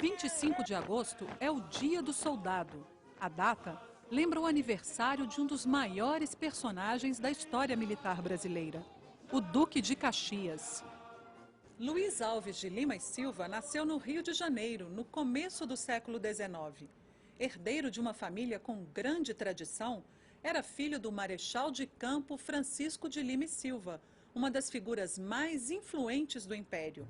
25 de agosto é o Dia do Soldado. A data lembra o aniversário de um dos maiores personagens da história militar brasileira, o Duque de Caxias. Luiz Alves de Lima e Silva nasceu no Rio de Janeiro, no começo do século XIX. Herdeiro de uma família com grande tradição, era filho do marechal de campo Francisco de Lima e Silva, uma das figuras mais influentes do Império.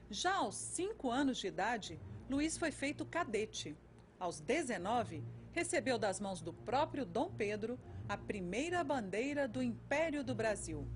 Já aos 5 anos de idade, Luiz foi feito cadete. Aos 19, recebeu das mãos do próprio Dom Pedro a primeira bandeira do Império do Brasil.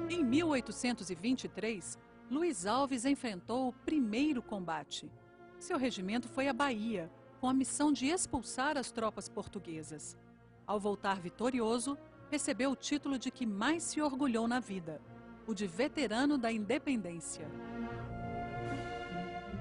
Em 1823, Luiz Alves enfrentou o primeiro combate. Seu regimento foi à Bahia, com a missão de expulsar as tropas portuguesas. Ao voltar vitorioso, recebeu o título de que mais se orgulhou na vida, o de veterano da independência.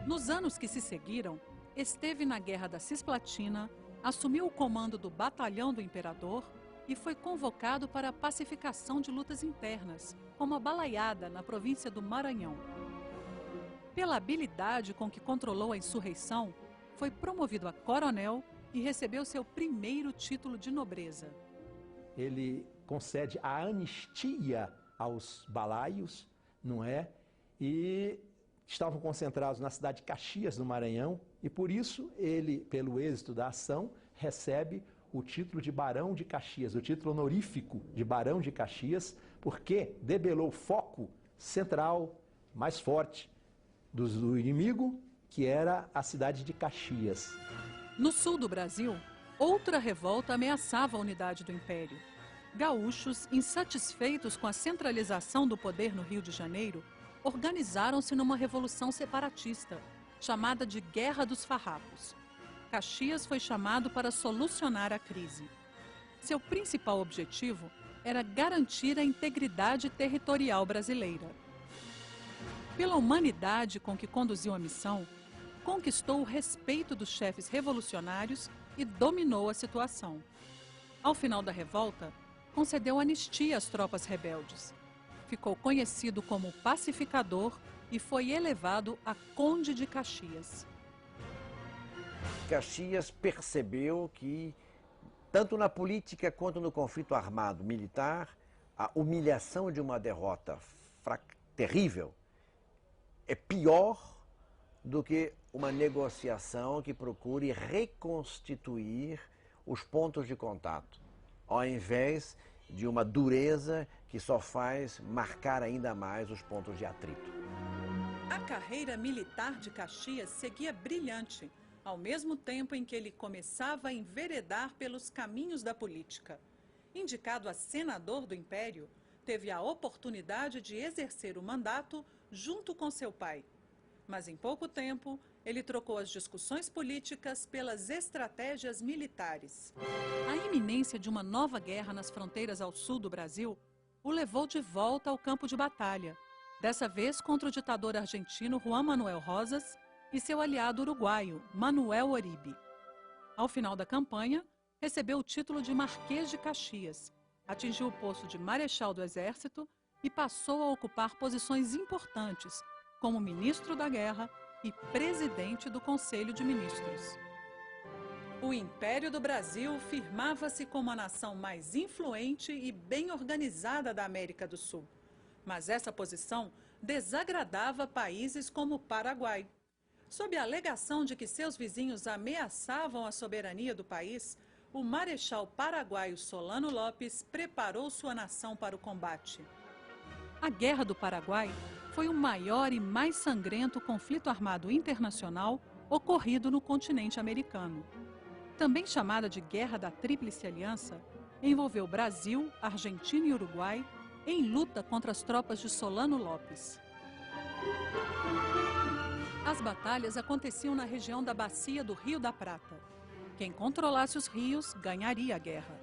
Nos anos que se seguiram, esteve na Guerra da Cisplatina, assumiu o comando do Batalhão do Imperador e foi convocado para a pacificação de lutas internas, como a Balaiada, na província do Maranhão. Pela habilidade com que controlou a insurreição, foi promovido a coronel e recebeu seu primeiro título de nobreza. Ele concede a anistia aos balaios, não é? E estavam concentrados na cidade de Caxias, no Maranhão, e por isso ele, pelo êxito da ação, recebe o título de Barão de Caxias, o título honorífico de Barão de Caxias, porque debelou o foco central, mais forte, do inimigo, que era a cidade de Caxias. No sul do Brasil, outra revolta ameaçava a unidade do Império. Gaúchos, insatisfeitos com a centralização do poder no Rio de Janeiro, organizaram-se numa revolução separatista, chamada de Guerra dos Farrapos. Caxias foi chamado para solucionar a crise. Seu principal objetivo era garantir a integridade territorial brasileira. Pela humanidade com que conduziu a missão, conquistou o respeito dos chefes revolucionários e dominou a situação. Ao final da revolta, concedeu anistia às tropas rebeldes. Ficou conhecido como pacificador e foi elevado a Conde de Caxias. Caxias percebeu que, tanto na política quanto no conflito armado militar, a humilhação de uma derrota terrível é pior do que uma negociação que procure reconstituir os pontos de contato, ao invés de uma dureza que só faz marcar ainda mais os pontos de atrito. A carreira militar de Caxias seguia brilhante, ao mesmo tempo em que ele começava a enveredar pelos caminhos da política. Indicado a senador do Império, teve a oportunidade de exercer o mandato junto com seu pai. Mas em pouco tempo, ele trocou as discussões políticas pelas estratégias militares. A iminência de uma nova guerra nas fronteiras ao sul do Brasil o levou de volta ao campo de batalha, dessa vez contra o ditador argentino Juan Manuel Rosas e seu aliado uruguaio, Manuel Oribe. Ao final da campanha, recebeu o título de Marquês de Caxias, atingiu o posto de Marechal do Exército e passou a ocupar posições importantes, como ministro da Guerra e presidente do Conselho de Ministros. O Império do Brasil firmava-se como a nação mais influente e bem organizada da América do Sul. Mas essa posição desagradava países como o Paraguai. Sob a alegação de que seus vizinhos ameaçavam a soberania do país, o marechal paraguaio Solano Lopes preparou sua nação para o combate. A Guerra do Paraguai foi o maior e mais sangrento conflito armado internacional ocorrido no continente americano. Também chamada de Guerra da Tríplice Aliança, envolveu Brasil, Argentina e Uruguai em luta contra as tropas de Solano Lopes. As batalhas aconteciam na região da bacia do Rio da Prata. Quem controlasse os rios ganharia a guerra.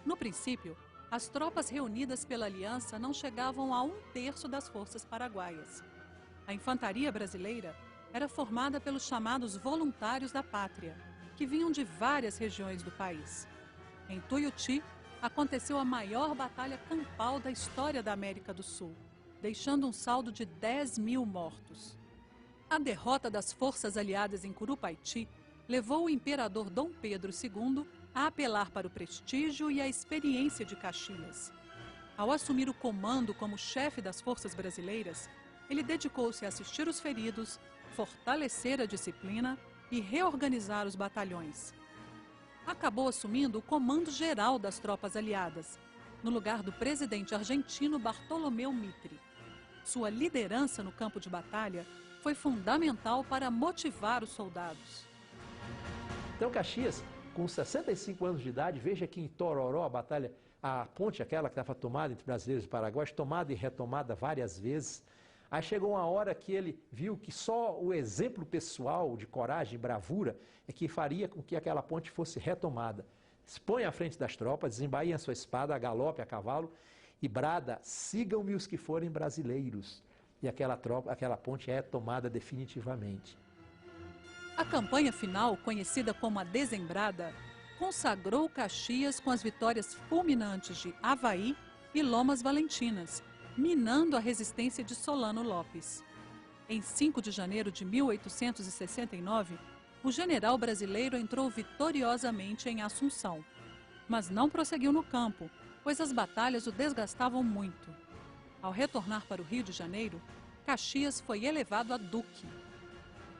No princípio, as tropas reunidas pela aliança não chegavam a 1/3 das forças paraguaias. A infantaria brasileira era formada pelos chamados voluntários da pátria, que vinham de várias regiões do país. Em Tuiuti, aconteceu a maior batalha campal da história da América do Sul, deixando um saldo de 10.000 mortos. A derrota das forças aliadas em Curupaiti levou o imperador Dom Pedro II a apelar para o prestígio e a experiência de Caxias. Ao assumir o comando como chefe das forças brasileiras, ele dedicou-se a assistir os feridos, fortalecer a disciplina e reorganizar os batalhões. Acabou assumindo o comando geral das tropas aliadas, no lugar do presidente argentino Bartolomeu Mitre. Sua liderança no campo de batalha foi fundamental para motivar os soldados. Então Caxias, com 65 anos de idade, veja que em Tororó, a ponte aquela que estava tomada entre brasileiros e paraguaios, tomada e retomada várias vezes. Aí chegou uma hora que ele viu que só o exemplo pessoal de coragem e bravura é que faria com que aquela ponte fosse retomada. Se põe à frente das tropas, desembainha sua espada, a galope, a cavalo e brada: sigam-me os que forem brasileiros. E aquela ponte é tomada definitivamente. A campanha final, conhecida como a Dezembrada, consagrou Caxias com as vitórias fulminantes de Avaí e Lomas Valentinas, minando a resistência de Solano Lopes. Em 5 de janeiro de 1869, o general brasileiro entrou vitoriosamente em Assunção, mas não prosseguiu no campo, pois as batalhas o desgastavam muito. Ao retornar para o Rio de Janeiro, Caxias foi elevado a duque.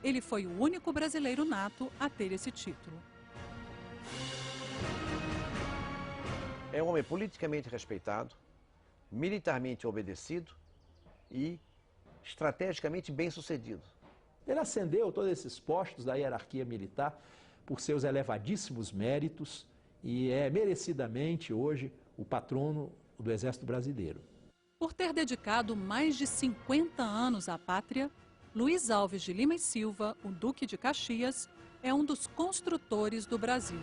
Ele foi o único brasileiro nato a ter esse título. É um homem politicamente respeitado, militarmente obedecido e estrategicamente bem-sucedido. Ele ascendeu todos esses postos da hierarquia militar por seus elevadíssimos méritos e é merecidamente hoje o patrono do Exército Brasileiro. Por ter dedicado mais de 50 anos à pátria, Luiz Alves de Lima e Silva, o Duque de Caxias, é um dos construtores do Brasil.